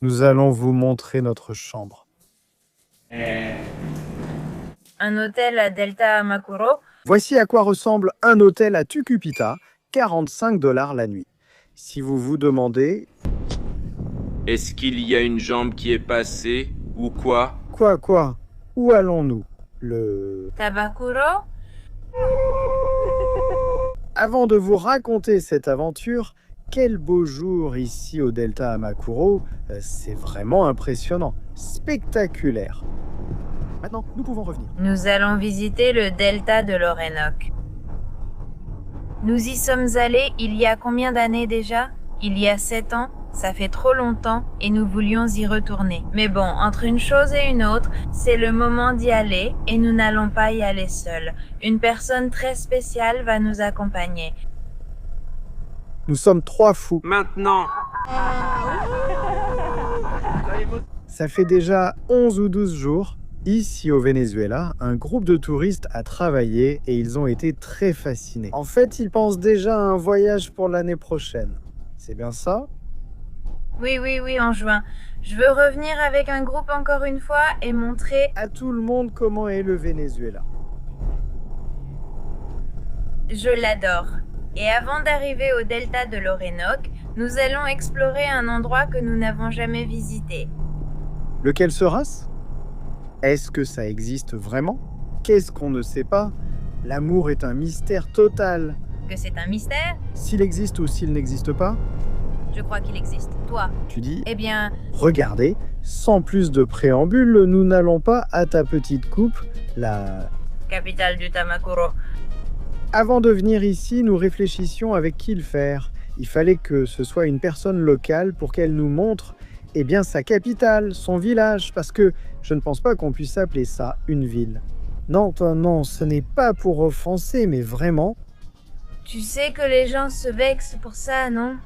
Nous allons vous montrer notre chambre. Un hôtel à Delta Amakuro. Voici à quoi ressemble un hôtel à Tucupita, 45 $ la nuit. Si vous vous demandez... Est-ce qu'il y a une jambe qui est passée, ou quoi? Quoi? Où allons-nous? Tabakuro. Avant de vous raconter cette aventure, quel beau jour ici au Delta Amakuro, c'est vraiment impressionnant, spectaculaire. Maintenant, nous pouvons revenir. Nous allons visiter le delta de l'Orénoque. Nous y sommes allés il y a combien d'années déjà? Il y a 7 ans. Ça fait trop longtemps et nous voulions y retourner. Mais bon, entre une chose et une autre, c'est le moment d'y aller et nous n'allons pas y aller seuls. Une personne très spéciale va nous accompagner. Nous sommes 3 fous. Maintenant! Ça fait déjà 11 ou 12 jours, ici au Venezuela, un groupe de touristes a travaillé et ils ont été très fascinés. En fait, ils pensent déjà à un voyage pour l'année prochaine. C'est bien ça? Oui, en juin. Je veux revenir avec un groupe encore une fois et montrer À tout le monde comment est le Venezuela. Je l'adore. Et avant d'arriver au delta de l'Orénoque, nous allons explorer un endroit que nous n'avons jamais visité. Lequel sera-ce? Est-ce que ça existe vraiment? Qu'est-ce qu'on ne sait pas? L'amour est un mystère total. Que c'est un mystère? S'il existe ou s'il n'existe pas, Je crois qu'il existe. Toi? tu dis, Eh bien, regardez, sans plus de préambule, nous n'allons pas à ta petite coupe, la... capitale du Tamakuro. Avant de venir ici, nous réfléchissions avec qui le faire. Il fallait que ce soit une personne locale pour qu'elle nous montre sa capitale, son village, parce que je ne pense pas qu'on puisse appeler ça une ville. Non, ce n'est pas pour offenser, mais vraiment. Tu sais que les gens se vexent pour ça, non?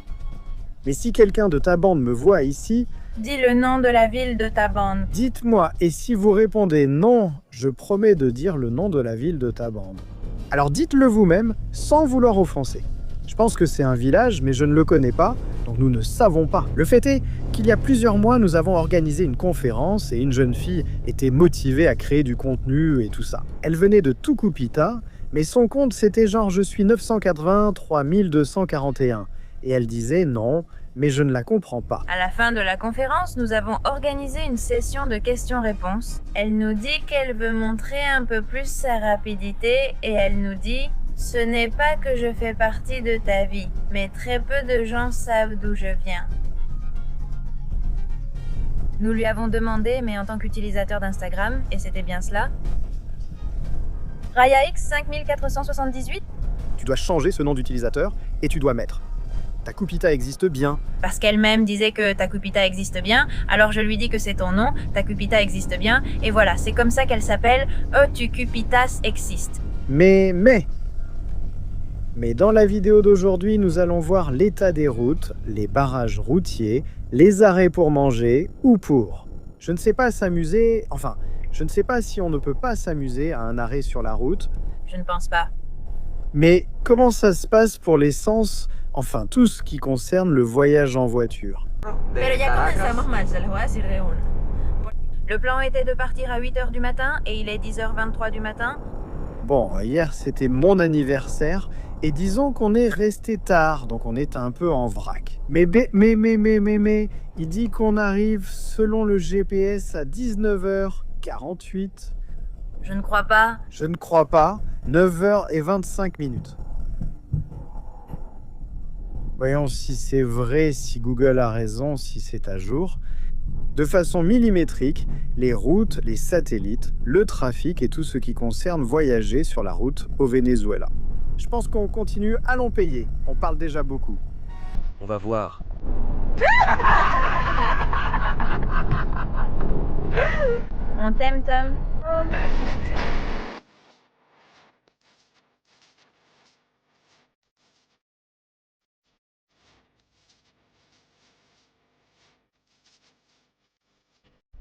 Mais si quelqu'un de ta bande me voit ici, Dis le nom de la ville de ta bande. dites-moi, et si vous répondez non, je promets de dire le nom de la ville de ta bande. Alors dites-le vous-même, sans vouloir offenser. Je pense que c'est un village, mais je ne le connais pas, donc nous ne savons pas. Le fait est qu'il y a plusieurs mois, nous avons organisé une conférence et une jeune fille était motivée à créer du contenu et tout ça. Elle venait de Tucupita, mais son compte c'était genre « Je suis 980 3241 » et elle disait « Non, mais je ne la comprends pas ». À la fin de la conférence, nous avons organisé une session de questions-réponses. Elle nous dit qu'elle veut montrer un peu plus sa rapidité et elle nous dit « Ce n'est pas que je fais partie de ta vie, mais très peu de gens savent d'où je viens. » Nous lui avons demandé, mais en tant qu'utilisateur d'Instagram, et c'était bien cela. Raya X 5478? Tu dois changer ce nom d'utilisateur et tu dois mettre « Takupita existe bien ». Parce qu'elle-même disait que Takupita existe bien, alors je lui dis que c'est ton nom, Takupita existe bien, et voilà, c'est comme ça qu'elle s'appelle, Tucupitas existe. Mais dans la vidéo d'aujourd'hui, nous allons voir l'état des routes, les barrages routiers, les arrêts pour manger ou pour. Je ne sais pas s'amuser, enfin, je ne sais pas si on ne peut pas s'amuser à un arrêt sur la route, Je ne pense pas. mais comment ça se passe pour l'essence, enfin tout ce qui concerne le voyage en voiture? Le plan était de partir à 8h du matin et il est 10h23 du matin. Bon, hier c'était mon anniversaire et disons qu'on est resté tard, donc on est un peu en vrac. Mais, il dit qu'on arrive selon le GPS à 19h48. Je ne crois pas. Je ne crois pas, 9h25. Voyons si c'est vrai, si Google a raison, si c'est à jour. De façon millimétrique, les routes, les satellites, le trafic et tout ce qui concerne voyager sur la route au Venezuela. Je pense qu'on continue, allons payer. On parle déjà beaucoup. On va voir. On t'aime, Tom.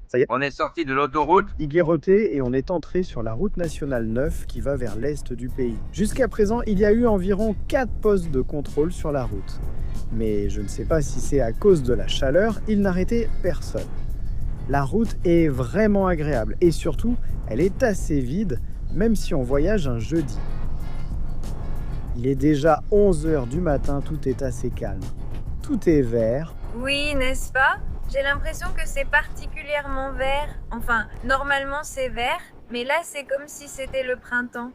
Ça y est, On est sorti de l'autoroute. Higueroté et on est entré sur la route nationale 9 qui va vers l'est du pays. Jusqu'à présent, il y a eu environ 4 postes de contrôle sur la route. Mais je ne sais pas si c'est à cause de la chaleur, il n'arrêtait personne. La route est vraiment agréable et surtout, elle est assez vide, même si on voyage un jeudi. Il est déjà 11 heures du matin, tout est assez calme. Tout est vert. Oui, n'est-ce pas? J'ai l'impression que c'est particulièrement vert. Enfin, normalement c'est vert, mais là c'est comme si c'était le printemps.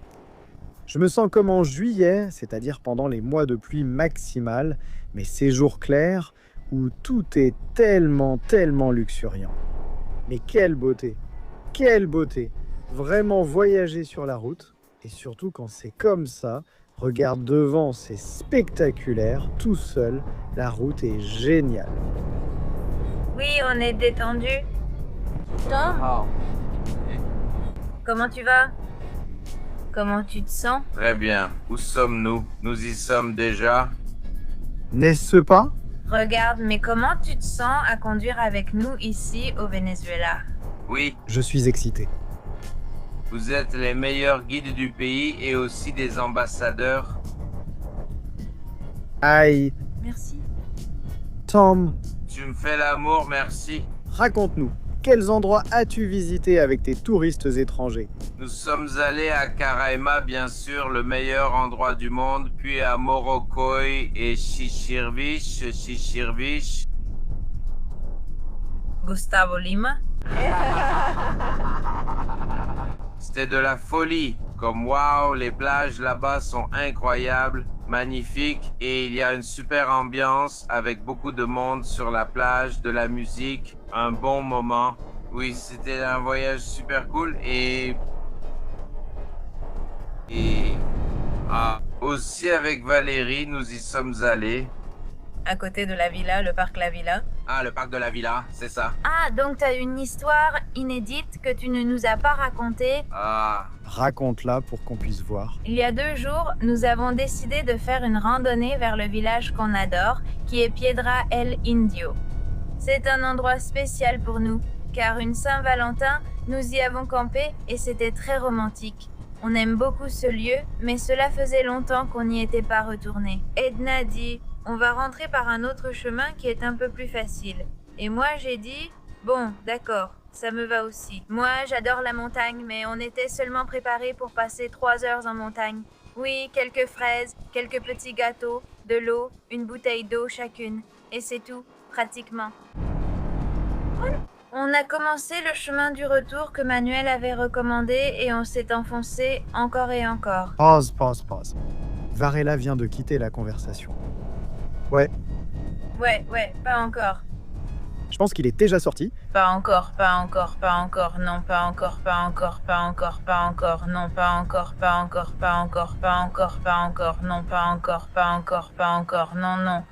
Je me sens comme en juillet, c'est-à-dire pendant les mois de pluie maximale, mais ces jours clairs où tout est tellement, tellement luxuriant. Mais quelle beauté! Quelle beauté! Vraiment voyager sur la route, et surtout quand c'est comme ça, regarde devant, c'est spectaculaire, tout seul, la route est géniale. Oui, on est détendu. Tom, comment tu vas? Comment tu te sens? Très bien. Où sommes-nous? Nous y sommes déjà. N'est-ce pas? Regarde, mais comment tu te sens à conduire avec nous ici au Venezuela? Oui, Je suis excité. vous êtes les meilleurs guides du pays et aussi des ambassadeurs. Aïe, Merci. Tom, Tu me fais l'amour, merci. raconte-nous, quels endroits as-tu visité avec tes touristes étrangers? Nous sommes allés à Caraima, bien sûr, le meilleur endroit du monde, puis à Moroccoy et Chichirviche. Gustavo Lima? C'était de la folie. Comme waouh, les plages là-bas sont incroyables, magnifiques, et il y a une super ambiance avec beaucoup de monde sur la plage, de la musique, un bon moment. Oui, c'était un voyage super cool aussi avec Valérie, nous y sommes allés. À côté de la villa, le parc La Villa. Ah, le parc de la Villa, c'est ça. Ah, donc t'as une histoire inédite que tu ne nous as pas racontée. Ah, Raconte-la pour qu'on puisse voir. Il y a 2 jours, nous avons décidé de faire une randonnée vers le village qu'on adore, qui est Piedra El Indio. C'est un endroit spécial pour nous, car une Saint-Valentin, nous y avons campé et c'était très romantique. On aime beaucoup ce lieu, mais cela faisait longtemps qu'on n'y était pas retourné. Edna dit, on va rentrer par un autre chemin qui est un peu plus facile. Et moi j'ai dit, bon, d'accord, ça me va aussi. Moi j'adore la montagne, mais on était seulement préparés pour passer 3 heures en montagne. Oui, quelques fraises, quelques petits gâteaux, de l'eau, une bouteille d'eau chacune. Et c'est tout, pratiquement. On a commencé le chemin du retour que Manuel avait recommandé et on s'est enfoncé encore et encore. Pause. Varela vient de quitter la conversation. Ouais, Ouais, pas encore. je pense qu'il est déjà sorti. Pas encore, non, pas encore, non, pas encore, non, pas encore, non, pas encore, non.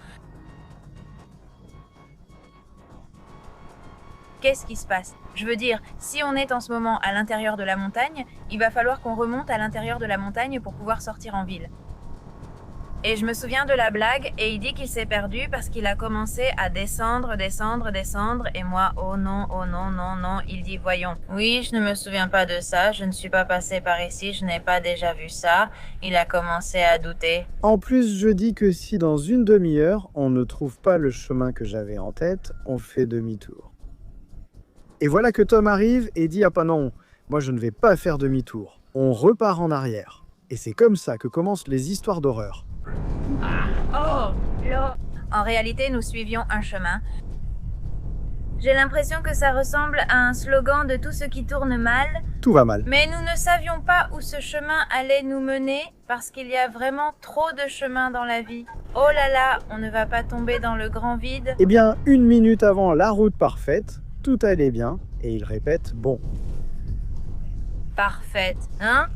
Qu'est-ce qui se passe? Je veux dire, si on est en ce moment à l'intérieur de la montagne, il va falloir qu'on remonte à l'intérieur de la montagne pour pouvoir sortir en ville. Et je me souviens de la blague, et il dit qu'il s'est perdu parce qu'il a commencé à descendre, et moi, oh non, il dit, voyons. Oui, je ne me souviens pas de ça, je ne suis pas passé par ici, je n'ai pas déjà vu ça. Il a commencé à douter. En plus, je dis que si dans une demi-heure, on ne trouve pas le chemin que j'avais en tête, on fait demi-tour. Et voilà que Tom arrive et dit « Ah pas non, moi je ne vais pas faire demi-tour. On repart en arrière. » Et c'est comme ça que commencent les histoires d'horreur. En réalité, nous suivions un chemin. J'ai l'impression que ça ressemble à un slogan de tout ce qui tourne mal. Tout va mal. Mais nous ne savions pas où ce chemin allait nous mener parce qu'il y a vraiment trop de chemins dans la vie. Oh là là, on ne va pas tomber dans le grand vide. Eh bien, 1 minute avant la route parfaite, tout allait bien, et il répète « Bon ». Parfaite, hein?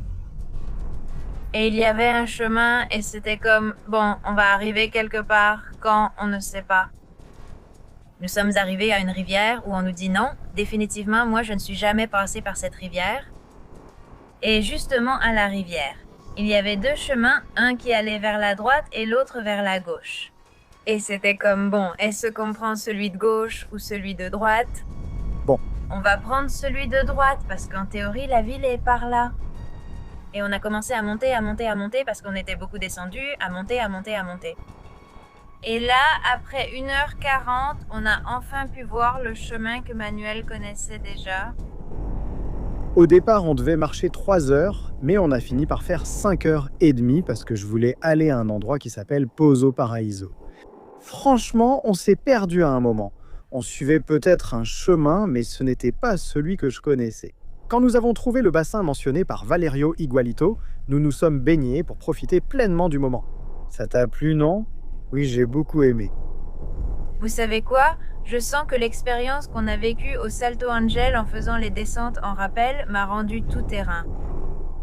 Et il y avait un chemin et c'était comme, bon, on va arriver quelque part, quand, on ne sait pas. Nous sommes arrivés à une rivière où on nous dit non, définitivement, moi je ne suis jamais passé par cette rivière. Et justement à la rivière, il y avait 2 chemins, un qui allait vers la droite et l'autre vers la gauche. Et c'était comme, bon, est-ce qu'on prend celui de gauche ou celui de droite? Bon. On va prendre celui de droite parce qu'en théorie, la ville est par là. Et on a commencé à monter parce qu'on était beaucoup descendus, à monter. Et là, après 1h40, on a enfin pu voir le chemin que Manuel connaissait déjà. Au départ, on devait marcher 3 heures, mais on a fini par faire 5h30 parce que je voulais aller à un endroit qui s'appelle Pozo Paraíso. Franchement, on s'est perdu à un moment. On suivait peut-être un chemin, mais ce n'était pas celui que je connaissais. Quand nous avons trouvé le bassin mentionné par Valerio Igualito, nous nous sommes baignés pour profiter pleinement du moment. Ça t'a plu, non? Oui, j'ai beaucoup aimé. Vous savez quoi? Je sens que l'expérience qu'on a vécue au Salto Ángel en faisant les descentes en rappel m'a rendu tout terrain.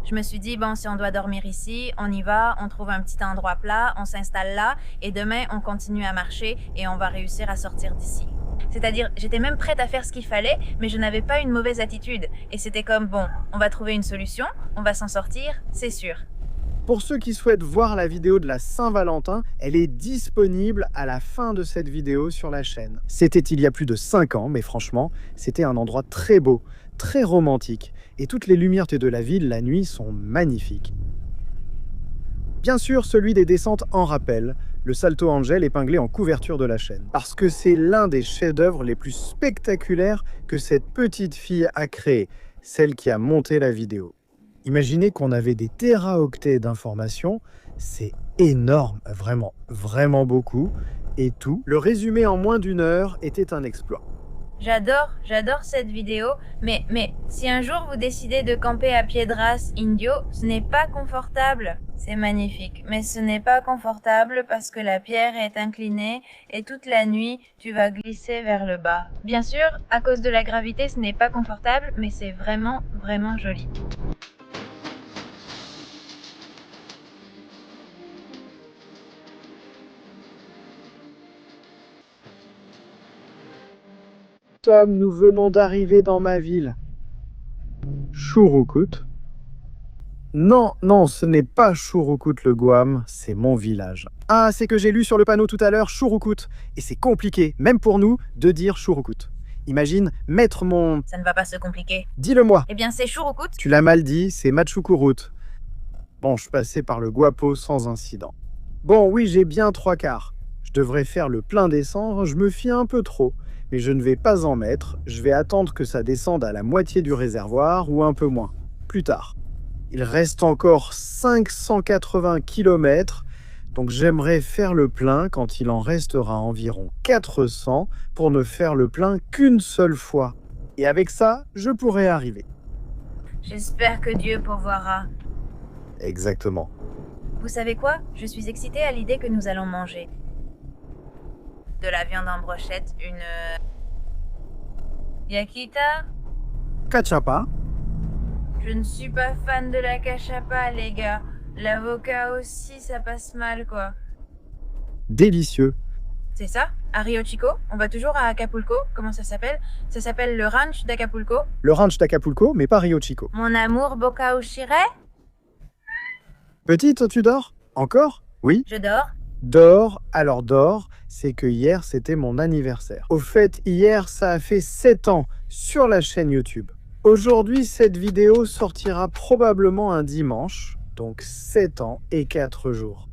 Je me suis dit, bon, si on doit dormir ici, on y va, on trouve un petit endroit plat, on s'installe là, et demain, on continue à marcher et on va réussir à sortir d'ici. C'est-à-dire, j'étais même prête à faire ce qu'il fallait, mais je n'avais pas une mauvaise attitude. Et c'était comme, bon, on va trouver une solution, on va s'en sortir, c'est sûr. Pour ceux qui souhaitent voir la vidéo de la Saint-Valentin, elle est disponible à la fin de cette vidéo sur la chaîne. C'était il y a plus de 5 ans, mais franchement, c'était un endroit très beau, très romantique. Et toutes les lumières de la ville la nuit sont magnifiques. Bien sûr, celui des descentes en rappel, le Salto Ángel épinglé en couverture de la chaîne. Parce que c'est l'un des chefs-d'œuvre les plus spectaculaires que cette petite fille a créé, celle qui a monté la vidéo. Imaginez qu'on avait des téraoctets d'informations, c'est énorme, vraiment, vraiment beaucoup. Et tout, le résumé en moins d'1 heure était un exploit. J'adore cette vidéo, mais si un jour vous décidez de camper à Piedras Indio, ce n'est pas confortable. C'est magnifique, mais ce n'est pas confortable parce que la pierre est inclinée et toute la nuit, tu vas glisser vers le bas. Bien sûr, à cause de la gravité, ce n'est pas confortable, mais c'est vraiment, vraiment joli. Tom, nous venons d'arriver dans ma ville. Chouroukout. Non, ce n'est pas Chouroukout le Guam, c'est mon village. Ah, c'est que j'ai lu sur le panneau tout à l'heure Chouroukout. Et c'est compliqué, même pour nous, de dire Chouroukout. Imagine mettre mon... Ça ne va pas se compliquer. Dis-le-moi. Eh bien, c'est Chouroukout. Tu l'as mal dit, c'est Machukurut. Bon, je passais par le Guapo sans incident. Bon, oui, j'ai bien 3/4. Je devrais faire le plein descendre, je me fie un peu trop. Mais je ne vais pas en mettre, je vais attendre que ça descende à la moitié du réservoir ou un peu moins, plus tard. Il reste encore 580 km, donc j'aimerais faire le plein quand il en restera environ 400 pour ne faire le plein qu'une seule fois. Et avec ça, je pourrai arriver. J'espère que Dieu pourvoira. Exactement. Vous savez quoi? Je suis excitée à l'idée que nous allons manger. De la viande en brochette, une... Yakita? Cachapa. Je ne suis pas fan de la cachapa, les gars. L'avocat aussi, ça passe mal, quoi. Délicieux. C'est ça? À Rio Chico? On va toujours à Acapulco? Comment ça s'appelle? Ça s'appelle le ranch d'Acapulco? Le ranch d'Acapulco, mais pas Rio Chico. Mon amour Boca Ushire? Petite, tu dors? Encore? Oui? Je dors? Dors, alors dors, c'est que hier c'était mon anniversaire. Au fait, hier ça a fait 7 ans sur la chaîne YouTube. Aujourd'hui, cette vidéo sortira probablement un dimanche, donc 7 ans et 4 jours.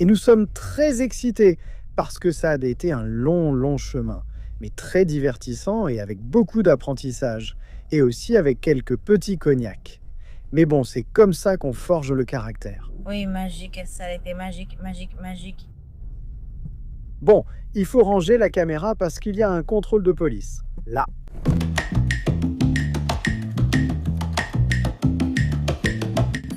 Et nous sommes très excités parce que ça a été un long chemin, mais très divertissant et avec beaucoup d'apprentissage, et aussi avec quelques petits cognacs. Mais bon, c'est comme ça qu'on forge le caractère. Oui, magique, ça a été magique. Bon, il faut ranger la caméra parce qu'il y a un contrôle de police. Là.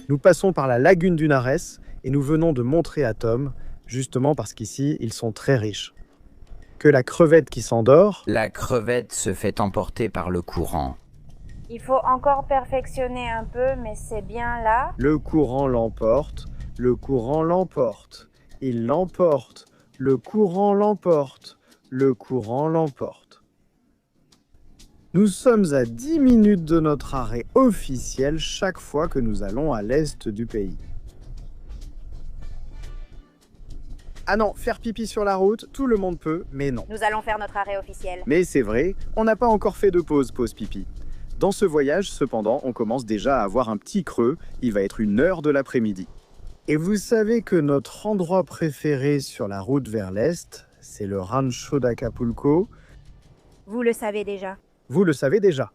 Nous passons par la lagune du Nares et nous venons de montrer à Tom, justement parce qu'ici, ils sont très riches, que la crevette qui s'endort... La crevette se fait emporter par le courant. Il faut encore perfectionner un peu, mais c'est bien là. Le courant l'emporte, le courant l'emporte, il l'emporte, le courant l'emporte, le courant l'emporte. Nous sommes à 10 minutes de notre arrêt officiel chaque fois que nous allons à l'est du pays. Ah non, faire pipi sur la route, tout le monde peut, mais non. Nous allons faire notre arrêt officiel. Mais c'est vrai, on n'a pas encore fait de pause pipi. Dans ce voyage, cependant, on commence déjà à avoir un petit creux, il va être 1 heure de l'après-midi. Et vous savez que notre endroit préféré sur la route vers l'Est, c'est le Rancho d'Acapulco. Vous le savez déjà. Vous le savez déjà.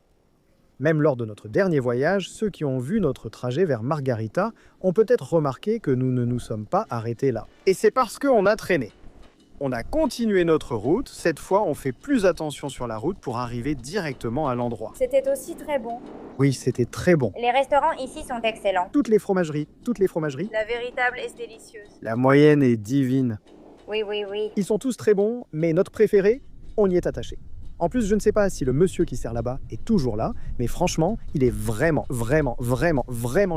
Même lors de notre dernier voyage, ceux qui ont vu notre trajet vers Margarita ont peut-être remarqué que nous ne nous sommes pas arrêtés là. Et c'est parce qu'on a traîné. On a continué notre route. Cette fois, on fait plus attention sur la route pour arriver directement à l'endroit. C'était aussi très bon. Oui, c'était très bon. Les restaurants ici sont excellents. Toutes les fromageries. La véritable est délicieuse. La moyenne est divine. Oui. Ils sont tous très bons, mais notre préféré, on y est attaché. En plus, je ne sais pas si le monsieur qui sert là-bas est toujours là, mais franchement, il est vraiment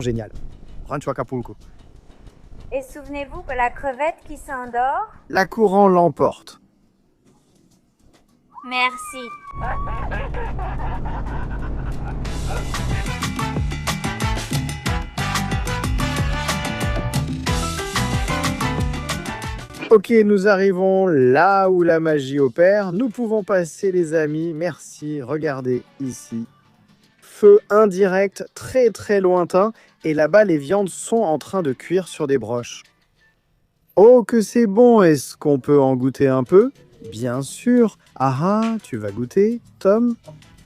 génial. Rancho Acapulco. Et souvenez-vous que la crevette qui s'endort... La courant l'emporte. Merci. Ok, nous arrivons là où la magie opère. Nous pouvons passer, les amis. Merci. Regardez ici. Feu indirect, très lointain. Et là-bas, les viandes sont en train de cuire sur des broches. Oh, que c'est bon. Est-ce qu'on peut en goûter un peu? Bien sûr. Ah, tu vas goûter, Tom?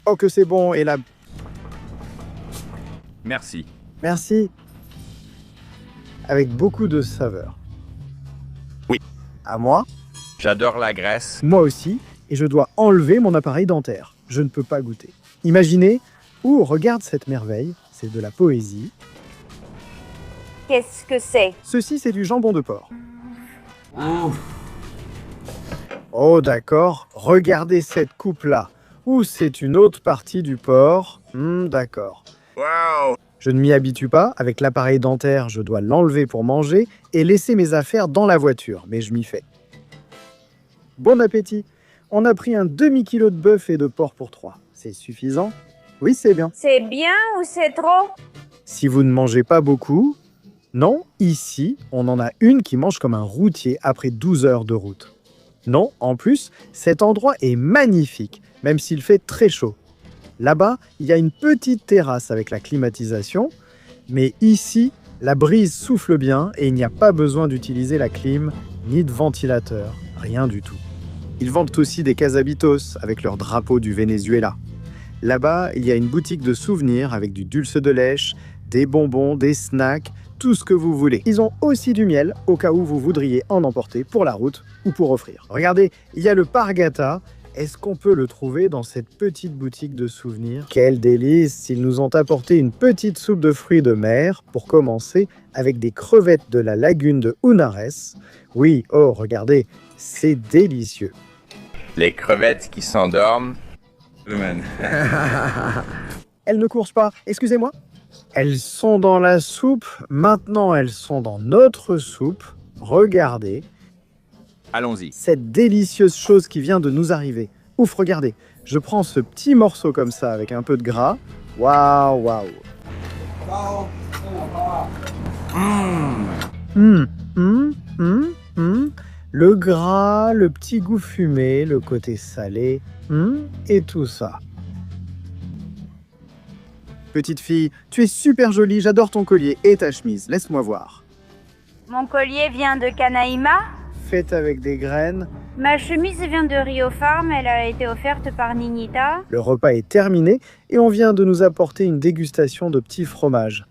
Oh, que c'est bon. Et là... Merci. Merci. Avec beaucoup de saveur. Oui. À moi? J'adore la graisse. Moi aussi. Et je dois enlever mon appareil dentaire. Je ne peux pas goûter. Imaginez... Ouh, regarde cette merveille. C'est de la poésie. Qu'est-ce que c'est? Ceci, c'est du jambon de porc. Oh, d'accord. Regardez cette coupe-là. Ou c'est une autre partie du porc. D'accord. Wow. Je ne m'y habitue pas. Avec l'appareil dentaire, je dois l'enlever pour manger et laisser mes affaires dans la voiture. Mais je m'y fais. Bon appétit. On a pris un demi-kilo de bœuf et de porc pour 3. C'est suffisant? Oui, c'est bien. C'est bien ou c'est trop? Si vous ne mangez pas beaucoup... Non, ici, on en a une qui mange comme un routier après 12 heures de route. Non, en plus, cet endroit est magnifique, même s'il fait très chaud. Là-bas, il y a une petite terrasse avec la climatisation, mais ici, la brise souffle bien et il n'y a pas besoin d'utiliser la clim ni de ventilateur, rien du tout. Ils vendent aussi des casabitos avec leur drapeau du Venezuela. Là-bas, il y a une boutique de souvenirs avec du dulce de lèche, des bonbons, des snacks, tout ce que vous voulez. Ils ont aussi du miel, au cas où vous voudriez en emporter pour la route ou pour offrir. Regardez, il y a le Pargata. Est-ce qu'on peut le trouver dans cette petite boutique de souvenirs? Quel délice! Ils nous ont apporté une petite soupe de fruits de mer, pour commencer, avec des crevettes de la lagune de Hunares. Oui, oh, regardez, c'est délicieux. Les crevettes qui s'endorment. Elles ne courent pas, excusez-moi. Elles sont dans la soupe, maintenant elles sont dans notre soupe. Regardez. Allons-y. Cette délicieuse chose qui vient de nous arriver. Ouf, regardez. Je prends ce petit morceau comme ça avec un peu de gras. Waouh. Le gras, le petit goût fumé, le côté salé, et tout ça. Petite fille, tu es super jolie, j'adore ton collier et ta chemise. Laisse-moi voir. Mon collier vient de Canaima. Faite avec des graines. Ma chemise vient de Rio Farm, elle a été offerte par Ninita. Le repas est terminé et on vient de nous apporter une dégustation de petits fromages.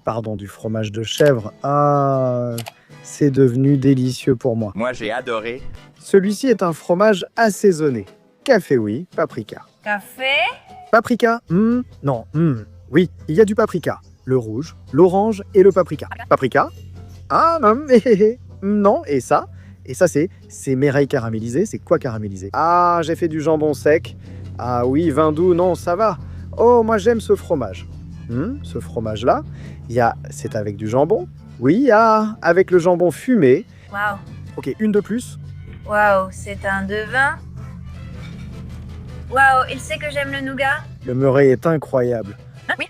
Pardon, du fromage de chèvre. Ah, c'est devenu délicieux pour moi. Moi, j'ai adoré. Celui-ci est un fromage assaisonné. Café, oui, paprika. Café? Paprika, non, oui, il y a du paprika. Le rouge, l'orange et le paprika. Paprika? Ah, non, et ça? Et ça, c'est Mireille caramélisé. C'est quoi caramélisé? Ah, j'ai fait du jambon sec. Ah oui, vin doux, non, ça va. Oh, moi j'aime ce fromage. Ce fromage-là, c'est avec du jambon. Oui, avec le jambon fumé. Waouh. Ok, une de plus. Waouh, c'est un devin. Waouh, il sait que j'aime le nougat. Le murray est incroyable. Oui.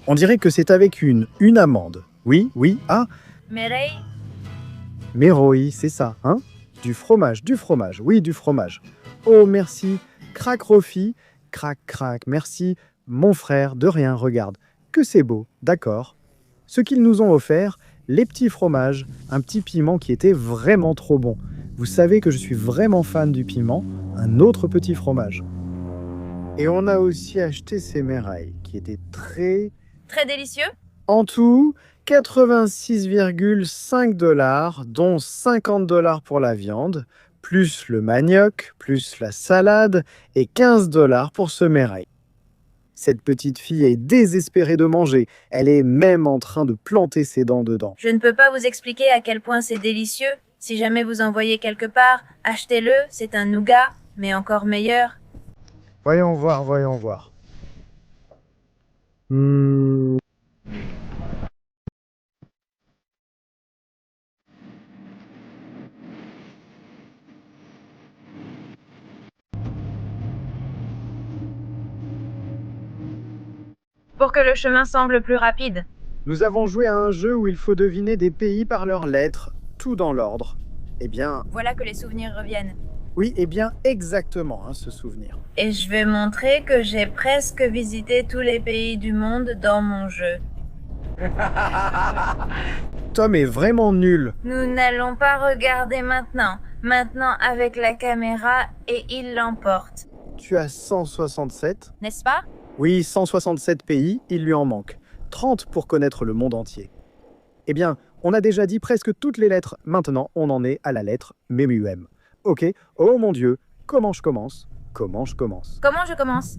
On dirait que c'est avec une amande. Oui, Mireille? Méroï, c'est ça, hein? Du fromage, oui, du fromage. Oh, merci. Crac, Rofi. Crac, merci. Mon frère, de rien, regarde. Que c'est beau, d'accord. Ce qu'ils nous ont offert, les petits fromages, un petit piment qui était vraiment trop bon. Vous savez que je suis vraiment fan du piment, un autre petit fromage. Et on a aussi acheté ces merailles, qui étaient très... Très délicieux. En tout, 86,5 $, dont 50 $ pour la viande, plus le manioc, plus la salade, et 15 $ pour ce meraille. Cette petite fille est désespérée de manger. Elle est même en train de planter ses dents dedans. Je ne peux pas vous expliquer à quel point c'est délicieux. Si jamais vous en voyez quelque part, achetez-le, c'est un nougat, mais encore meilleur. Voyons voir, voyons voir. Pour que le chemin semble plus rapide. Nous avons joué à un jeu où il faut deviner des pays par leurs lettres, tout dans l'ordre. Eh bien, Voilà que les souvenirs reviennent. oui, eh bien exactement, ce souvenir. Et je vais montrer que j'ai presque visité tous les pays du monde dans mon jeu. Tom est vraiment nul. Nous n'allons pas regarder maintenant. Maintenant avec la caméra et il l'emporte. Tu as 167. N'est-ce pas? Oui, 167 pays, il lui en manque. 30 pour connaître le monde entier. Eh bien, on a déjà dit presque toutes les lettres. Maintenant, on en est à la lettre MUM. Ok, oh mon Dieu, comment je commence? Comment je commence? Comment je commence?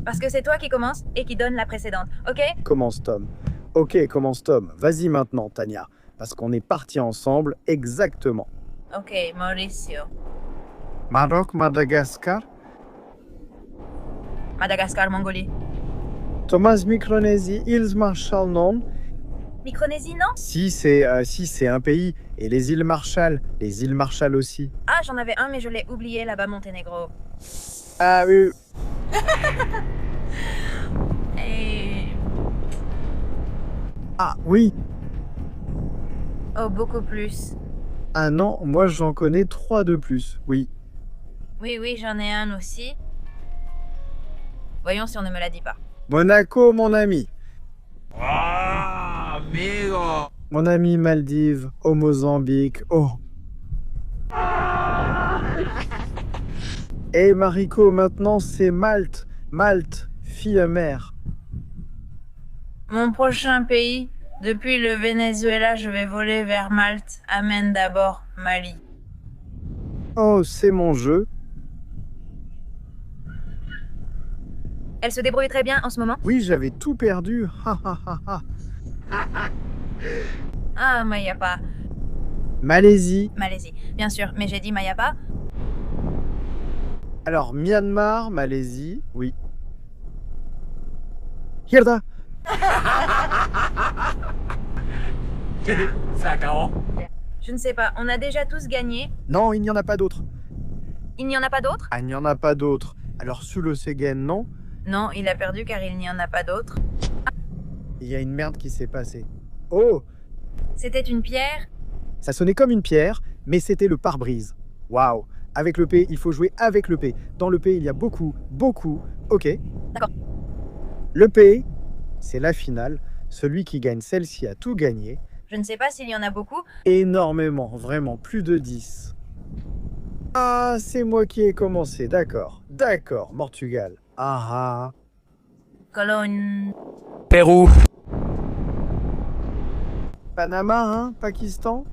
Parce que c'est toi qui commence et qui donne la précédente, ok? Commence Tom. Ok, commence Tom. Vas-y maintenant, Tania. Parce qu'on est partis ensemble exactement. Ok, Mauricio. Maroc, Madagascar, Madagascar, Mongolie. Thomas, Micronésie, Îles Marshall, non? Micronésie, non? Si, c'est un pays. Et les îles Marshall aussi. Ah, j'en avais un, mais je l'ai oublié là-bas, Monténégro. Ah oui. Et... Ah oui. Oh, beaucoup plus. Ah non, moi j'en connais 3 de plus, oui. Oui, j'en ai un aussi. Voyons si on ne me l'a dit pas. Monaco, mon ami. Ah, amigo! Mon ami Maldives, au Mozambique, oh. Et Mariko, maintenant c'est Malte. Malte, fille mère. Mon prochain pays, depuis le Venezuela, je vais voler vers Malte. Amène d'abord Mali. Oh, c'est mon jeu. Elle se débrouille très bien en ce moment. Oui, j'avais tout perdu. Ha ha ha ha. Ah, Mayapa. Malaisie. Malaisie, bien sûr, mais j'ai dit Mayapa. Alors, Myanmar, Malaisie, oui. Hirda. Je ne sais pas, on a déjà tous gagné. Non, il n'y en a pas d'autres. Il n'y en a pas d'autres? Ah, il n'y en a pas d'autres. Alors, sous le Segen, non. Non, il a perdu car il n'y en a pas d'autres. Il y a une merde qui s'est passée. Oh, C'était une pierre? ça sonnait comme une pierre, mais c'était le pare-brise. Waouh. Avec le P, il faut jouer avec le P. Dans le P, il y a beaucoup. Ok. D'accord. Le P, c'est la finale. Celui qui gagne celle-ci a tout gagné. Je ne sais pas s'il y en a beaucoup. Énormément, vraiment, plus de 10. Ah, c'est moi qui ai commencé, d'accord. D'accord, Portugal. Ah ah. Cologne. Pérou. Panama, Pakistan.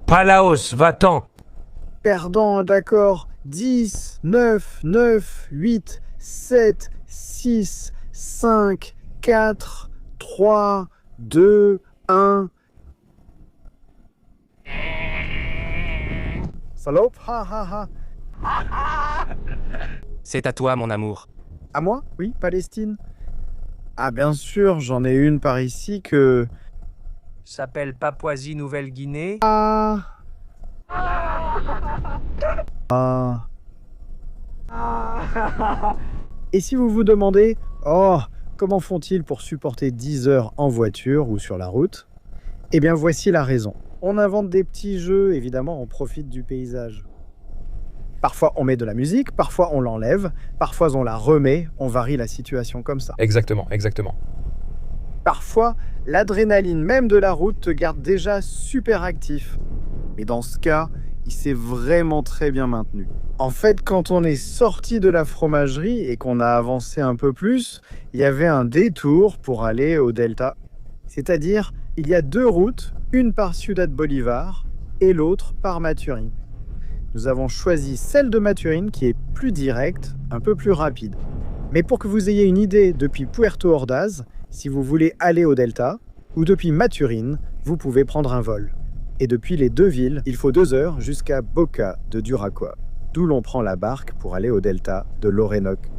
Palaos, va-t'en. Perdant, d'accord. 10, 9, 8, 7, 6, 5, 4, 3, 2, 1. Salope, ha ha ha. C'est à toi, mon amour. À moi? Oui, Palestine. Ah bien sûr, j'en ai une par ici que... S'appelle Papouasie-Nouvelle-Guinée. Ah. Et si vous vous demandez, oh, comment font-ils pour supporter 10 heures en voiture ou sur la route? Eh bien voici la raison. On invente des petits jeux, évidemment on profite du paysage. Parfois on met de la musique, parfois on l'enlève, parfois on la remet, on varie la situation comme ça. Exactement. Parfois, l'adrénaline même de la route te garde déjà super actif. Mais dans ce cas, il s'est vraiment très bien maintenu. En fait, quand on est sorti de la fromagerie et qu'on a avancé un peu plus, il y avait un détour pour aller au Delta. C'est-à-dire, il y a 2 routes, une par Ciudad Bolívar et l'autre par Maturín. Nous avons choisi celle de Maturín qui est plus directe, un peu plus rapide. Mais pour que vous ayez une idée, depuis Puerto Ordaz, si vous voulez aller au Delta, ou depuis Maturín, vous pouvez prendre un vol. Et depuis les 2 villes, il faut 2 heures jusqu'à Boca de Duraqua, d'où l'on prend la barque pour aller au Delta de l'Orénoque.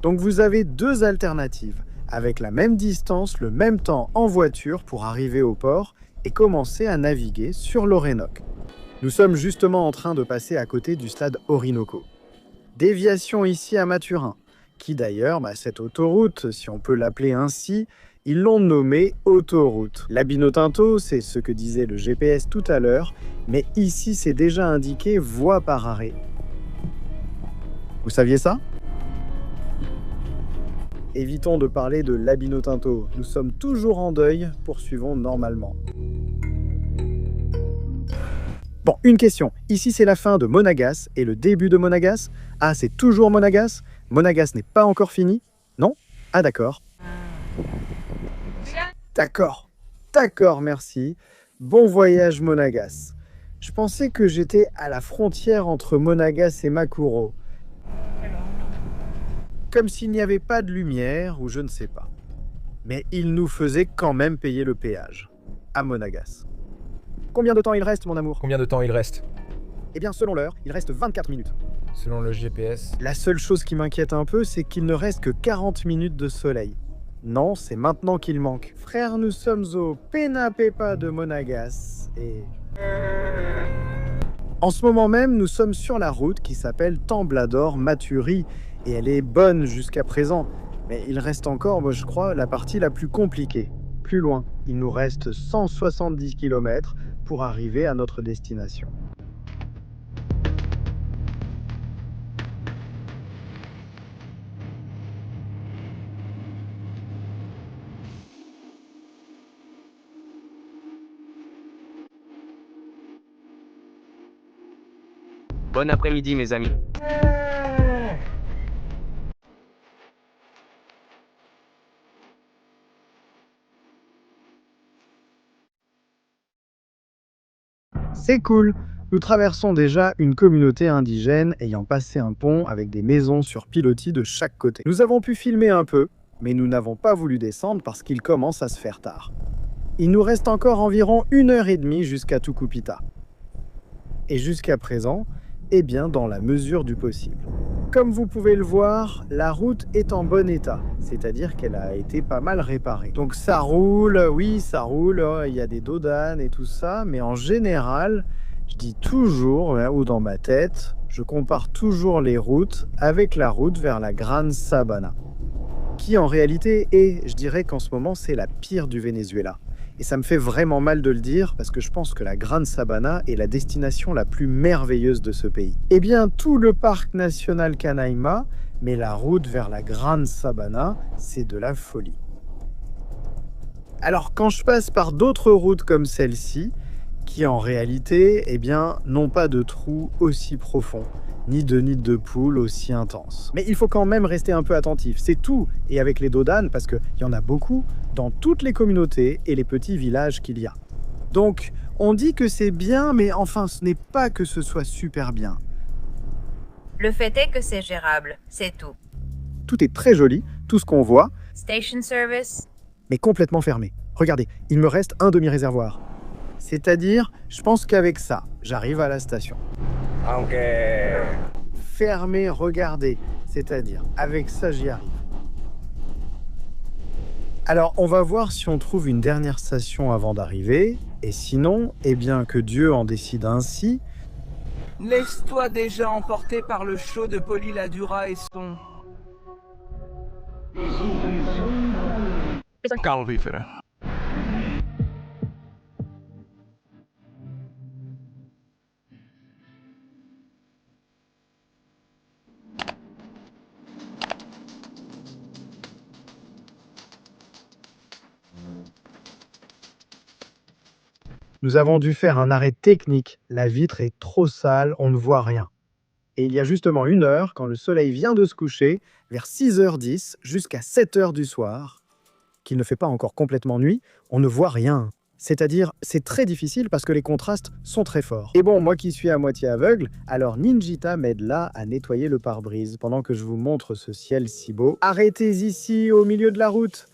Donc vous avez 2 alternatives, avec la même distance, le même temps en voiture pour arriver au port et commencer à naviguer sur l'Orénoque. Nous sommes justement en train de passer à côté du stade Orinoco. Déviation ici à Maturín, qui d'ailleurs, cette autoroute, si on peut l'appeler ainsi, ils l'ont nommée autoroute. L'Abinotinto, c'est ce que disait le GPS tout à l'heure, mais ici c'est déjà indiqué voie par arrêt. Vous saviez ça ? Évitons de parler de l'Abinotinto, nous sommes toujours en deuil, poursuivons normalement. Bon, une question. Ici, c'est la fin de Monagas et le début de Monagas. Ah, c'est toujours Monagas ? Monagas n'est pas encore fini ? Non ? Ah, d'accord. D'accord, merci. Bon voyage, Monagas. Je pensais que j'étais à la frontière entre Monagas et Makuro. Comme s'il n'y avait pas de lumière, ou je ne sais pas. Mais il nous faisait quand même payer le péage. À Monagas. Combien de temps il reste, mon amour ? Combien de temps il reste ? Eh bien, selon l'heure, il reste 24 minutes. Selon le GPS. La seule chose qui m'inquiète un peu, c'est qu'il ne reste que 40 minutes de soleil. Non, c'est maintenant qu'il manque. Frère, nous sommes au Pena Pepa de Monagas et... En ce moment même, nous sommes sur la route qui s'appelle Tamblador-Maturi et elle est bonne jusqu'à présent. Mais il reste encore, moi je crois, la partie la plus compliquée. Plus loin, il nous reste 170 km pour arriver à notre destination. Bon après-midi, mes amis. C'est cool! Nous traversons déjà une communauté indigène ayant passé un pont avec des maisons sur pilotis de chaque côté. Nous avons pu filmer un peu, mais nous n'avons pas voulu descendre parce qu'il commence à se faire tard. Il nous reste encore environ 1h30 jusqu'à Tucupita. Et jusqu'à présent, eh bien dans la mesure du possible. Comme vous pouvez le voir, la route est en bon état, c'est-à-dire qu'elle a été pas mal réparée. Donc ça roule, oui ça roule, il y a des dodanes et tout ça, mais en général, je dis toujours, ou dans ma tête, je compare toujours les routes avec la route vers la Gran Sabana, qui en réalité est, je dirais qu'en ce moment, c'est la pire du Venezuela. Et ça me fait vraiment mal de le dire parce que je pense que la Gran Sabana est la destination la plus merveilleuse de ce pays. Eh bien, tout le parc national Canaima, mais la route vers la Gran Sabana, c'est de la folie. Alors, quand je passe par d'autres routes comme celle-ci, qui en réalité, eh bien, n'ont pas de trous aussi profonds, ni de nid de poule aussi intense. Mais il faut quand même rester un peu attentif, c'est tout. Et avec les dodanes, parce qu'il y en a beaucoup, dans toutes les communautés et les petits villages qu'il y a. Donc, on dit que c'est bien, mais enfin, ce n'est pas que ce soit super bien. Le fait est que c'est gérable, c'est tout. Tout est très joli, tout ce qu'on voit, Station service. mais complètement fermé. Regardez, il me reste un demi-réservoir. C'est-à-dire, je pense qu'avec ça, j'arrive à la station. Fermé, regardez. C'est-à-dire, avec ça, j'y arrive. Alors, on va voir si on trouve une dernière station avant d'arriver. Et sinon, eh bien, que Dieu en décide ainsi. Laisse-toi déjà emporter par le show de Poli Ladura et son... Calvífera. Nous avons dû faire un arrêt technique. La vitre est trop sale, on ne voit rien. Et il y a justement 1 heure, quand le soleil vient de se coucher, vers 6h10 jusqu'à 7h du soir, qu'il ne fait pas encore complètement nuit, on ne voit rien. C'est-à-dire, c'est très difficile parce que les contrastes sont très forts. Et bon, moi qui suis à moitié aveugle, alors Ninjita m'aide là à nettoyer le pare-brise pendant que je vous montre ce ciel si beau. Arrêtez ici, au milieu de la route.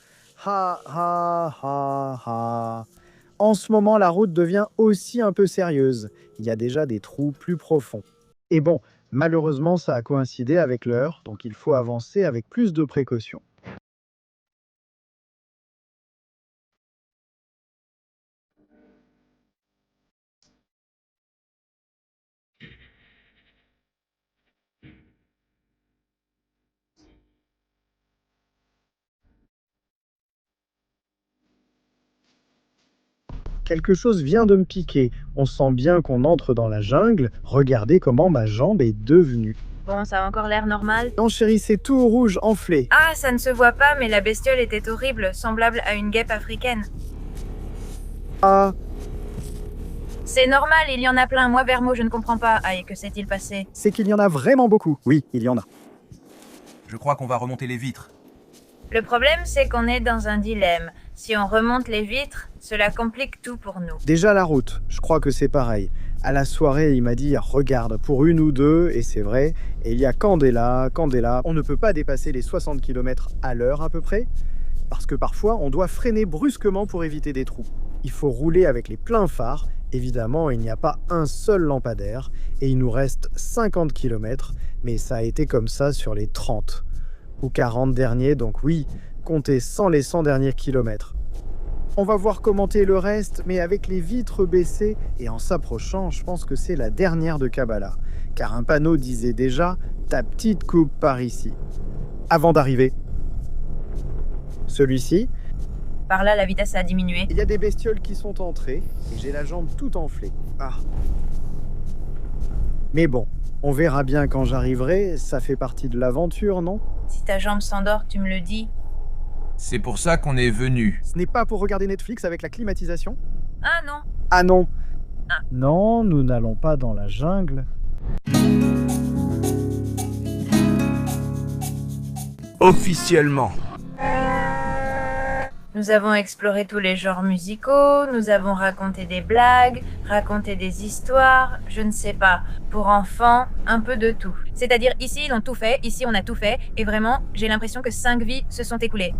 Ha ha ha ha. En ce moment, la route devient aussi un peu sérieuse. Il y a déjà des trous plus profonds. Et bon, malheureusement, ça a coïncidé avec l'heure, donc il faut avancer avec plus de précautions. Quelque chose vient de me piquer. On sent bien qu'on entre dans la jungle. Regardez comment ma jambe est devenue. Bon, ça a encore l'air normal. Non chérie, c'est tout rouge, enflé. Ah, ça ne se voit pas, mais la bestiole était horrible, semblable à une guêpe africaine. Ah, C'est normal, il y en a plein. Moi, Vermo, je ne comprends pas. Aïe, que s'est-il passé? c'est qu'il y en a vraiment beaucoup. Oui, il y en a. Je crois qu'on va remonter les vitres. Le problème, c'est qu'on est dans un dilemme. Si on remonte les vitres, cela complique tout pour nous. Déjà la route, je crois que c'est pareil. À la soirée, il m'a dit « Regarde, pour 1 ou 2, et c'est vrai, et il y a Candela, on ne peut pas dépasser les 60 km à l'heure à peu près, parce que parfois, on doit freiner brusquement pour éviter des trous. Il faut rouler avec les pleins phares. Évidemment, il n'y a pas un seul lampadaire, et il nous reste 50 km, mais ça a été comme ça sur les 30 ou 40 derniers, donc oui, comptez sans les 100 derniers kilomètres. On va voir commenter le reste, mais avec les vitres baissées et en s'approchant, je pense que c'est la dernière de Kabbalah, car un panneau disait déjà « Ta petite coupe par ici ». Avant d'arriver. Celui-ci, Par là, la vitesse a diminué. il y a des bestioles qui sont entrées et j'ai la jambe toute enflée. Ah. Mais bon, on verra bien quand j'arriverai, ça fait partie de l'aventure, non? Si ta jambe s'endort, tu me le dis. C'est pour ça qu'on est venu. Ce n'est pas pour regarder Netflix avec la climatisation? Ah non. Ah non. Ah. Non, nous n'allons pas dans la jungle. Officiellement. Nous avons exploré tous les genres musicaux, nous avons raconté des blagues, raconté des histoires, je ne sais pas, pour enfants, un peu de tout. C'est-à-dire ici ils ont tout fait, ici on a tout fait, et vraiment j'ai l'impression que 5 vies se sont écoulées.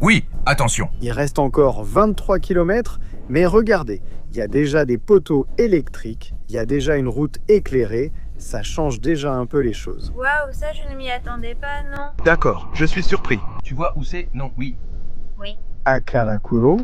Oui, attention. Il reste encore 23 km, mais regardez, il y a déjà des poteaux électriques, il y a déjà une route éclairée, ça change déjà un peu les choses. Waouh, ça je ne m'y attendais pas, non? D'accord, je suis surpris. Tu vois où c'est? Non, oui. Oui. À Karakuro,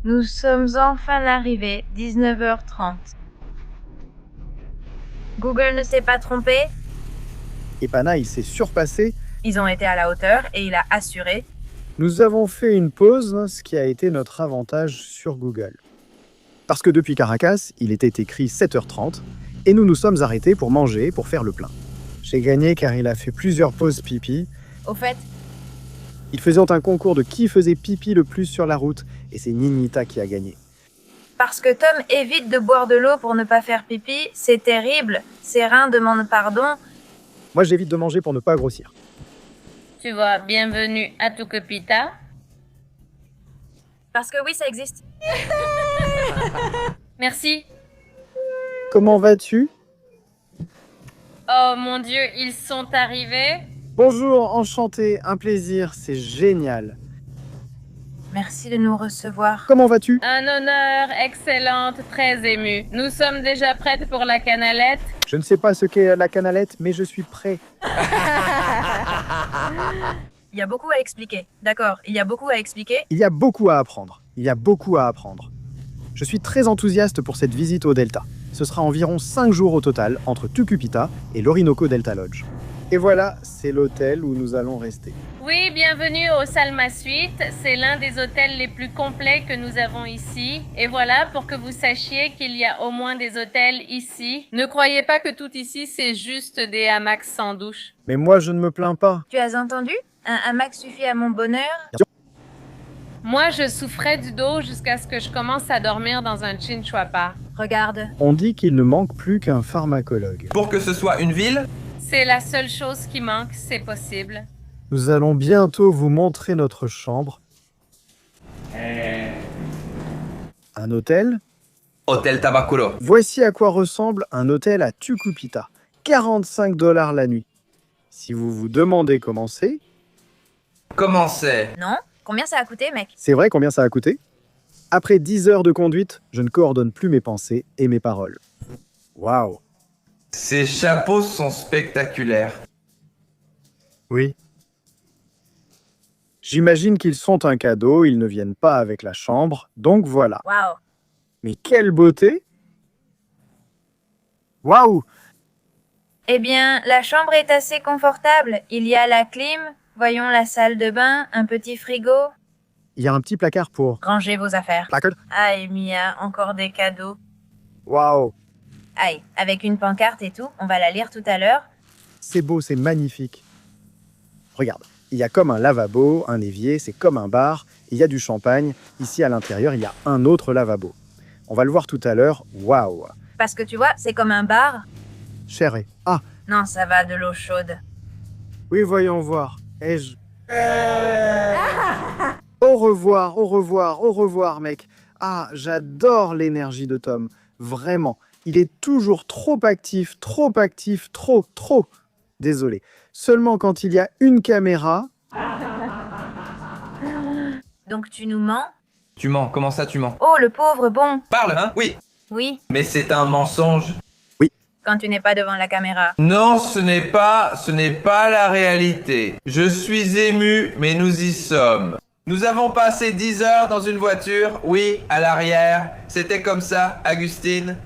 Nous sommes enfin arrivés, 19h30. Google ne s'est pas trompé, et Pana il s'est surpassé. ils ont été à la hauteur et il a assuré. Nous avons fait une pause, ce qui a été notre avantage sur Google. Parce que depuis Caracas, il était écrit 7h30, et nous nous sommes arrêtés pour manger, pour faire le plein. J'ai gagné car il a fait plusieurs pauses pipi. Au fait, Ils faisaient un concours de qui faisait pipi le plus sur la route, et c'est Ninita qui a gagné. parce que Tom évite de boire de l'eau pour ne pas faire pipi, c'est terrible. Ses reins demandent pardon. Moi j'évite de manger pour ne pas grossir. Tu vois, bienvenue à Tucupita. Parce que oui, ça existe. Merci. Comment vas-tu? Oh mon Dieu, ils sont arrivés. Bonjour, enchanté, un plaisir, c'est génial. Merci de nous recevoir. Comment vas-tu? Un honneur, excellente, très émue. Nous sommes déjà prêtes pour la canalette. Je ne sais pas ce qu'est la canalette, mais je suis prêt. Il y a beaucoup à expliquer. D'accord, il y a beaucoup à expliquer. Il y a beaucoup à apprendre. Il y a beaucoup à apprendre. Je suis très enthousiaste pour cette visite au Delta. Ce sera environ 5 jours au total entre Tucupita et l'Orinoco Delta Lodge. Et voilà, c'est l'hôtel où nous allons rester. Oui, bienvenue au Salma Suite. C'est l'un des hôtels les plus complets que nous avons ici. Et voilà, pour que vous sachiez qu'il y a au moins des hôtels ici. Ne croyez pas que tout ici, c'est juste des hamacs sans douche. Mais moi, je ne me plains pas. Tu as entendu? Un hamac suffit à mon bonheur? Moi, je souffrais du dos jusqu'à ce que je commence à dormir dans un chinchwapa. Regarde. On dit qu'il ne manque plus qu'un pharmacologue. Pour que ce soit une ville, C'est la seule chose qui manque, c'est possible. Nous allons bientôt vous montrer notre chambre. Un hôtel. Hôtel Tabacolo. Voici à quoi ressemble un hôtel à Tucupita. 45 $ la nuit. Si vous vous demandez comment c'est... Comment c'est? Non? Combien ça a coûté, mec? C'est vrai combien ça a coûté? Après 10 heures de conduite, je ne coordonne plus mes pensées et mes paroles. Waouh! Ces chapeaux sont spectaculaires. Oui. J'imagine qu'ils sont un cadeau, ils ne viennent pas avec la chambre, donc voilà. Waouh! Mais quelle beauté! Waouh! Eh bien, la chambre est assez confortable. Il y a la clim, voyons la salle de bain, un petit frigo. Il y a un petit placard pour... Rangez vos affaires. Placard? Aïe, Mia, encore des cadeaux. Waouh! Aïe, avec une pancarte et tout, on va la lire tout à l'heure. C'est beau, c'est magnifique. Regarde, il y a comme un lavabo, un évier, c'est comme un bar, il y a du champagne. Ici, à l'intérieur, il y a un autre lavabo. On va le voir tout à l'heure. Waouh! Parce que tu vois, c'est comme un bar. Chérie. Ah, Non, ça va, de l'eau chaude. oui, voyons voir. Ai-je... Au revoir, au revoir, au revoir, mec. Ah, j'adore l'énergie de Tom. Vraiment. Il est toujours trop, trop. Désolé. Seulement quand il y a une caméra... Donc tu nous mens? Tu mens, comment ça tu mens? Oh, le pauvre bon. Parle, hein? Oui. Oui, Mais c'est un mensonge. quand tu n'es pas devant la caméra. Non, ce n'est pas la réalité. Je suis ému, mais nous y sommes. Nous avons passé 10 heures dans une voiture, oui, à l'arrière. C'était comme ça, Agustine.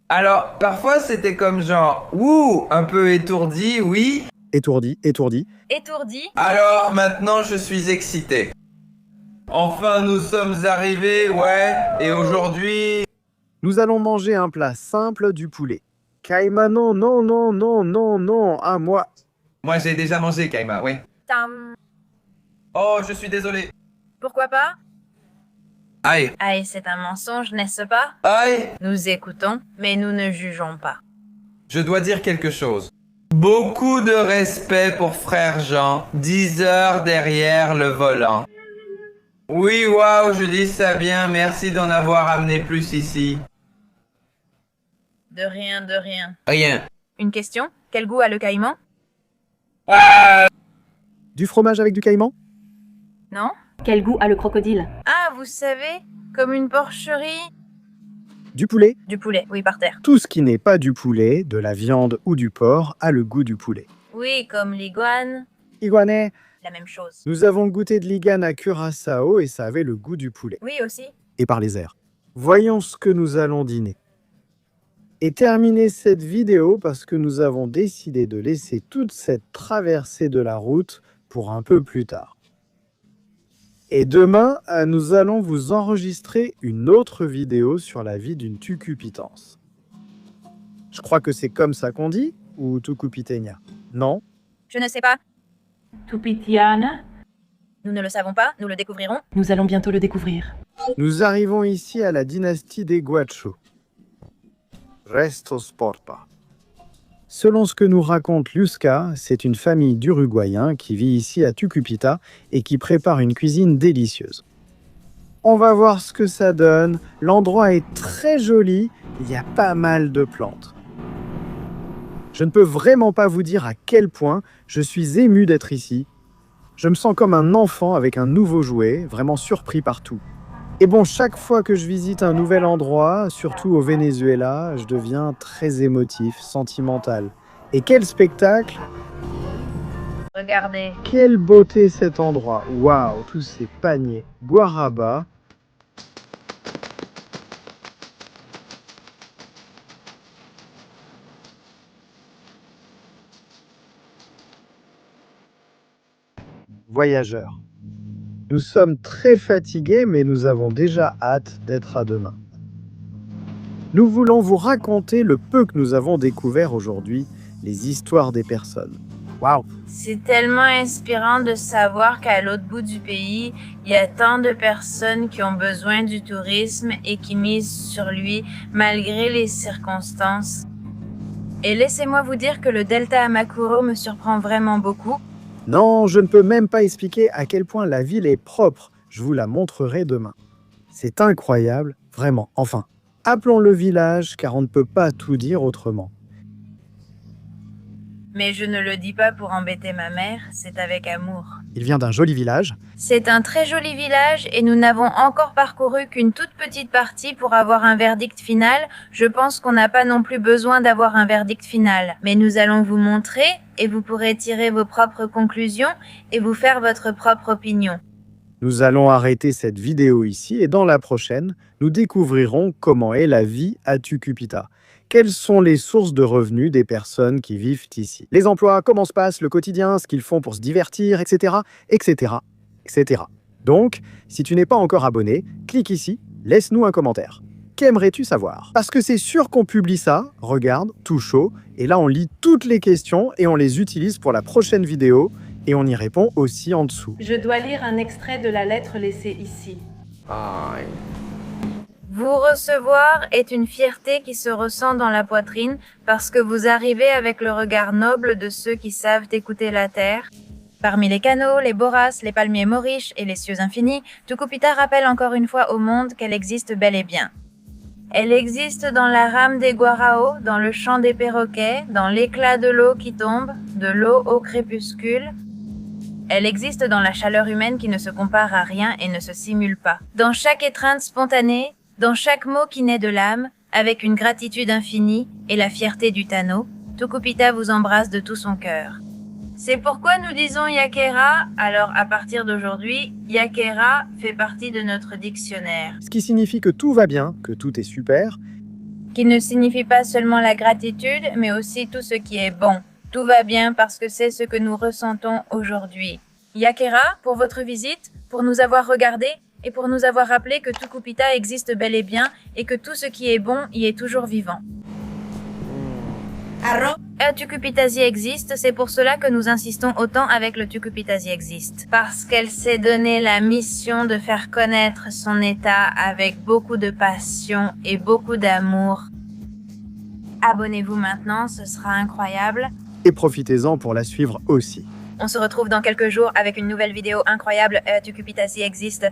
Alors, parfois c'était comme genre, ouh, un peu étourdi, oui. Étourdi. Étourdi? Alors, maintenant je suis excité. Enfin, nous sommes arrivés, ouais, et aujourd'hui... Nous allons manger un plat simple du poulet. Kaima, non. Ah, moi... Moi j'ai déjà mangé, Kaima, oui. Tam. Oh, je suis désolé. Pourquoi pas? Aïe. Aïe, c'est un mensonge, n'est-ce pas? Aïe, Nous écoutons, mais nous ne jugeons pas. Je dois dire quelque chose. beaucoup de respect pour frère Jean, 10 heures derrière le volant. Oui, waouh, je dis ça bien, merci d'en avoir amené plus ici. De rien, de rien. Rien. Une question? Quel goût a le caïman? Du fromage avec du caïman? Non? Quel goût a le crocodile? Ah, vous savez, comme une porcherie. Du poulet? Du poulet, oui, par terre. Tout ce qui n'est pas du poulet, de la viande ou du porc a le goût du poulet. Oui, comme l'iguane. Iguané. La même chose. Nous avons goûté de l'iguane à Curaçao et ça avait le goût du poulet. Oui, aussi. Et par les airs. Voyons ce que nous allons dîner. Et terminer cette vidéo parce que nous avons décidé de laisser toute cette traversée de la route pour un peu plus tard. Et demain, nous allons vous enregistrer une autre vidéo sur la vie d'une tucupitance. Je crois que c'est comme ça qu'on dit, ou tucupiteña? Non? Je ne sais pas. Tupitiana? Nous ne le savons pas, nous le découvrirons. Nous allons bientôt le découvrir. Nous arrivons ici à la dynastie des Guacho. Restos Porpa. Selon ce que nous raconte Liuska, c'est une famille d'Uruguayens qui vit ici à Tucupita et qui prépare une cuisine délicieuse. On va voir ce que ça donne. L'endroit est très joli, il y a pas mal de plantes. Je ne peux vraiment pas vous dire à quel point je suis ému d'être ici. Je me sens comme un enfant avec un nouveau jouet, vraiment surpris par tout. Et bon, chaque fois que je visite un nouvel endroit, surtout au Venezuela, je deviens très émotif, sentimental. Et quel spectacle! Regardez. Quelle beauté cet endroit! Waouh, tous ces paniers. Guaraba. voyageurs. Nous sommes très fatigués, mais nous avons déjà hâte d'être à demain. Nous voulons vous raconter le peu que nous avons découvert aujourd'hui, les histoires des personnes. Waouh! C'est tellement inspirant de savoir qu'à l'autre bout du pays, il y a tant de personnes qui ont besoin du tourisme et qui misent sur lui malgré les circonstances. Et laissez-moi vous dire que le delta Amakuro me surprend vraiment beaucoup. Non, je ne peux même pas expliquer à quel point la ville est propre. Je vous la montrerai demain. C'est incroyable, vraiment. Enfin, appelons-le village car on ne peut pas tout dire autrement. Mais je ne le dis pas pour embêter ma mère, c'est avec amour. Il vient d'un joli village. C'est un très joli village et nous n'avons encore parcouru qu'une toute petite partie pour avoir un verdict final. Je pense qu'on n'a pas non plus besoin d'avoir un verdict final. Mais nous allons vous montrer et vous pourrez tirer vos propres conclusions et vous faire votre propre opinion. Nous allons arrêter cette vidéo ici et dans la prochaine, nous découvrirons comment est la vie à Tucupita. Quelles sont les sources de revenus des personnes qui vivent ici? Les emplois, comment se passe le quotidien, ce qu'ils font pour se divertir, etc., etc., etc. Donc, si tu n'es pas encore abonné, clique ici, laisse-nous un commentaire. Qu'aimerais-tu savoir? Parce que c'est sûr qu'on publie ça, regarde, tout chaud, et là on lit toutes les questions et on les utilise pour la prochaine vidéo, et on y répond aussi en dessous. Je dois lire un extrait de la lettre laissée ici. Vous recevoir est une fierté qui se ressent dans la poitrine parce que vous arrivez avec le regard noble de ceux qui savent écouter la terre. Parmi les canaux, les boras, les palmiers mauriches et les cieux infinis, Tucupita rappelle encore une fois au monde qu'elle existe bel et bien. Elle existe dans la rame des guaraos, dans le chant des perroquets, dans l'éclat de l'eau qui tombe, de l'eau au crépuscule. Elle existe dans la chaleur humaine qui ne se compare à rien et ne se simule pas. Dans chaque étreinte spontanée, dans chaque mot qui naît de l'âme, avec une gratitude infinie et la fierté du Tano, Tucupita vous embrasse de tout son cœur. C'est pourquoi nous disons Yakera, alors à partir d'aujourd'hui, Yakera fait partie de notre dictionnaire. Ce qui signifie que tout va bien, que tout est super. Qui ne signifie pas seulement la gratitude, mais aussi tout ce qui est bon. Tout va bien parce que c'est ce que nous ressentons aujourd'hui. Yakera, pour votre visite, pour nous avoir regardés, et pour nous avoir rappelé que Tucupita existe bel et bien et que tout ce qui est bon y est toujours vivant. Tucupitazi existe, c'est pour cela que nous insistons autant avec le Tucupitazi existe. Parce qu'elle s'est donné la mission de faire connaître son état avec beaucoup de passion et beaucoup d'amour. Abonnez-vous maintenant, ce sera incroyable. Et profitez-en pour la suivre aussi. On se retrouve dans quelques jours avec une nouvelle vidéo incroyable. Tucupitazi existe.